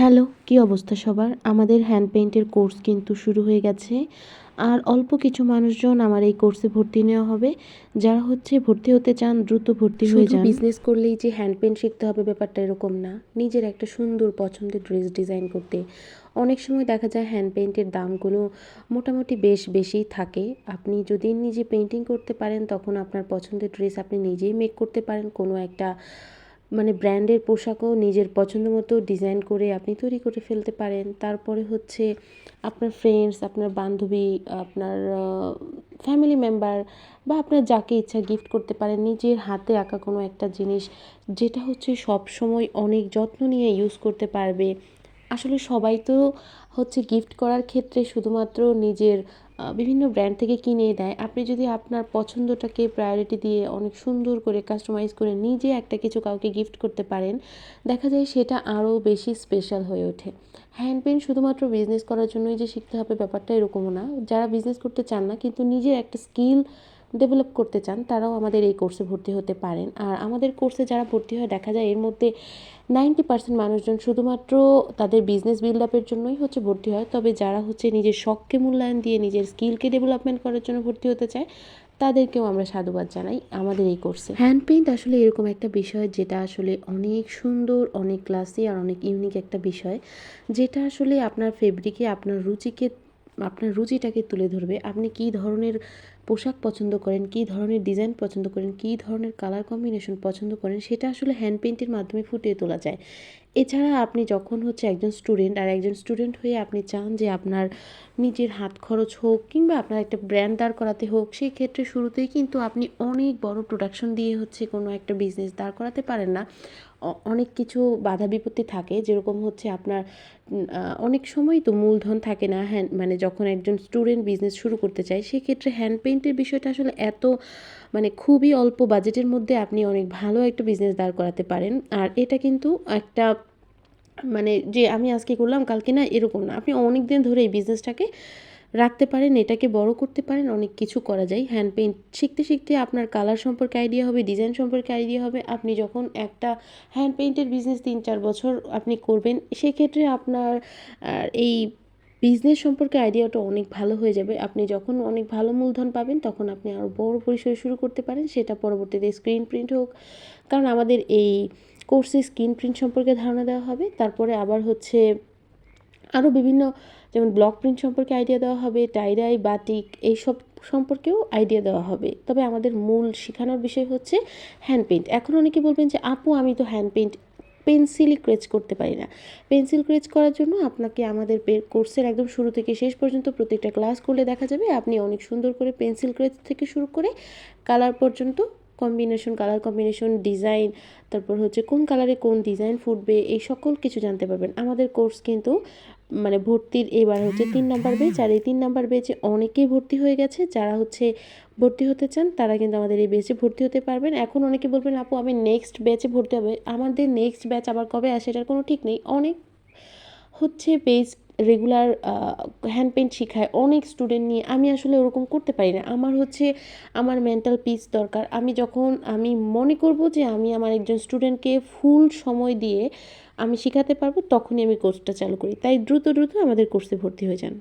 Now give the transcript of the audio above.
Hello, কী অবস্থা সবার? আমাদের হ্যান্ড পেইন্টের কোর্স কিন্তু শুরু হয়ে গেছে। আর অল্প কিছু মানুষজন আমার এই কোর্সে ভর্তি নেওয়া হবে। যারা ভর্তি হতে চান দ্রুত ভর্তি হয়ে যান। বিজনেস করলেই যে হ্যান্ড পেইন্ট শিখতে হবে ব্যাপারটা এরকম না। নিজের একটা সুন্দর পছন্দের ড্রেস ডিজাইন করতে অনেক সময় দেখা যায় হ্যান্ড পেইন্টের দামগুলো মোটামুটি বেশ বেশিই থাকে। আপনি যদি নিজে পেইন্টিং করতে পারেন তখন আপনার পছন্দের ড্রেস আপনি নিজেই মেক করতে পারেন। কোনো একটা ব্র্যান্ডের পোশাকও নিজের পছন্দ মতো ডিজাইন করে আপনি তৈরি করে ফেলতে পারেন। তারপরে আপনার ফ্রেন্ডস, আপনার বান্ধবী, আপনার ফ্যামিলি মেম্বার বা আপনার যাকে ইচ্ছা গিফট করতে পারেন নিজের হাতে আঁকা কোনো একটা জিনিস, যেটা সবসময় অনেক যত্ন নিয়ে ইউজ করতে পারবে। আসলে সবাই তো গিফট করার ক্ষেত্রে শুধুমাত্র নিজের বিভিন্ন ব্র্যান্ড থেকে কিনে দেয়। আপনি যদি আপনার পছন্দটাকে প্রায়োরিটি দিয়ে অনেক সুন্দর করে কাস্টমাইজ করে নিজে একটা কিছু কাউকে গিফট করতে পারেন, দেখা যায় সেটা আরও বেশি স্পেশাল হয়ে ওঠে। হ্যান্ড পেইন্ট শুধুমাত্র বিজনেস করার জন্যই যে শিখতে হবে ব্যাপারটা এরকমও না। যারা বিজনেস করতে চান না কিন্তু নিজের একটা স্কিল ডেভেলপ করতে চান তারাও আমাদের এই কোর্সে ভর্তি হতে পারেন। আর আমাদের কোর্সে যারা ভর্তি হয় দেখা যায় এর মধ্যে 90% মানুষজন শুধুমাত্র তাদের বিজনেস বিল্ড আপের জন্যই ভর্তি হয়। তবে যারা নিজের শখকে মূল্যায়ন দিয়ে নিজের স্কিলকে ডেভেলপমেন্ট করার জন্য ভর্তি হতে চায় তাদেরকেও আমরা সাধুবাদ জানাই আমাদের এই কোর্সে। হ্যান্ড পেইন্ট আসলে এরকম একটা বিষয় যেটা আসলে অনেক সুন্দর, অনেক ক্লাসি আর অনেক ইউনিক একটা বিষয়, যেটা আসলে আপনার ফেব্রিকে আপনার রুচিটাকে তুলে ধরবে। আপনি কী ধরনের পোশাক পছন্দ করেন, কী ধরনের ডিজাইন পছন্দ করেন, কী ধরনের কালার কম্বিনেশন পছন্দ করেন সেটা আসলে হ্যান্ড পেইন্টের মাধ্যমে ফুটিয়ে তোলা যায়। এছাড়া আপনি যখন একজন স্টুডেন্ট আর একজন স্টুডেন্ট হয়ে আপনি চান যে আপনার নিজের হাত খরচ হোক কিংবা আপনার একটা ব্র্যান্ড দাঁড় করাতে হোক, সেই ক্ষেত্রে শুরুতেই কিন্তু আপনি অনেক বড় প্রোডাকশন দিয়ে কোনো একটা বিজনেস দাঁড় করাতে পারেন না। অনেক কিছু বাধা বিপত্তি থাকে, যেরকম আপনার অনেক সময় তো মূলধন থাকে না। যখন একজন স্টুডেন্ট বিজনেস শুরু করতে চায় সেক্ষেত্রে হ্যান্ড পেইন্টের বিষয়টা আসলে খুবই অল্প বাজেটের মধ্যে আপনি অনেক ভালো একটা বিজনেস দাঁড় করাতে পারেন। আর এটা কিন্তু একটা যে আমি আজকে করলাম কালকে না, এরকম না। আপনি অনেক দিন ধরে এই বিজনেসটাকে রাখতে পারেন, এটাকে বড় করতে পারেন, অনেক কিছু করা যায়। হ্যান্ড পেইন্ট শিখতে শিখতে আপনার কালার সম্পর্কে আইডিয়া হবে, ডিজাইন সম্পর্কে আইডিয়া হবে। আপনি যখন একটা হ্যান্ড পেইন্টের বিজনেস 3-4 বছর আপনি করবেন, সেক্ষেত্রে আপনার এই বিজনেস সম্পর্কে আইডিয়াটা অনেক ভালো হয়ে যাবে। আপনি যখন অনেক ভালো মূলধন পাবেন তখন আপনি আরও বড় পরিসরে শুরু করতে পারেন, সেটা পরবর্তীতে স্ক্রিন প্রিন্ট হোক। কারণ আমাদের এই কোর্সে স্ক্রিন প্রিন্ট সম্পর্কে ধারণা দেওয়া হবে। তারপরে আবার আরও বিভিন্ন, যেমন ব্লক প্রিন্ট সম্পর্কে আইডিয়া দেওয়া হবে, টাই-ডাই, বাটিক এইসব সম্পর্কেও আইডিয়া দেওয়া হবে। তবে আমাদের মূল শেখানোর বিষয় হ্যান্ড পেইন্ট। এখন অনেকে বলবেন যে আপু আমি তো হ্যান্ড পেইন্ট পেন্সিলই স্কেচ করতে পারি না। পেন্সিল স্কেচ করার জন্য আপনাকে আমাদের কোর্সের একদম শুরু থেকে শেষ পর্যন্ত প্রত্যেকটা ক্লাস করলে দেখা যাবে আপনি অনেক সুন্দর করে পেন্সিল স্কেচ থেকে শুরু করে কালার পর্যন্ত কালার কম্বিনেশন, ডিজাইন, তারপর কোন কালারে কোন ডিজাইন ফুটবে, এই সকল কিছু জানতে পারবেন। আমাদের কোর্স কিন্তু ভর্তির এবার 3 নাম্বার ব্যাচ। আর এই 3 নাম্বার ব্যাচে অনেকেই ভর্তি হয়ে গেছে। যারা ভর্তি হতে চান তারা কিন্তু আমাদের এই ব্যাচে ভর্তি হতে পারবেন। এখন অনেকে বলবেন আপু আমি নেক্সট ব্যাচে ভর্তি হবে। আমাদের নেক্সট ব্যাচ আবার কবে আসে এটার কোনো ঠিক নেই। অনেক পেজ রেগুলার হ্যান্ড পেইন্ট শেখায় অনেক স্টুডেন্ট নিয়ে। আমি আসলে ওরকম করতে পারি না। আমার মেন্টাল পিস দরকার। যখন আমি মনে করব যে আমি আমার একজন স্টুডেন্টকে ফুল সময় দিয়ে আমি শেখাতে পারবো, তখনই আমি কোর্সটা চালু করি। তাই দ্রুত আমাদের কোর্সে ভর্তি হয়ে যান।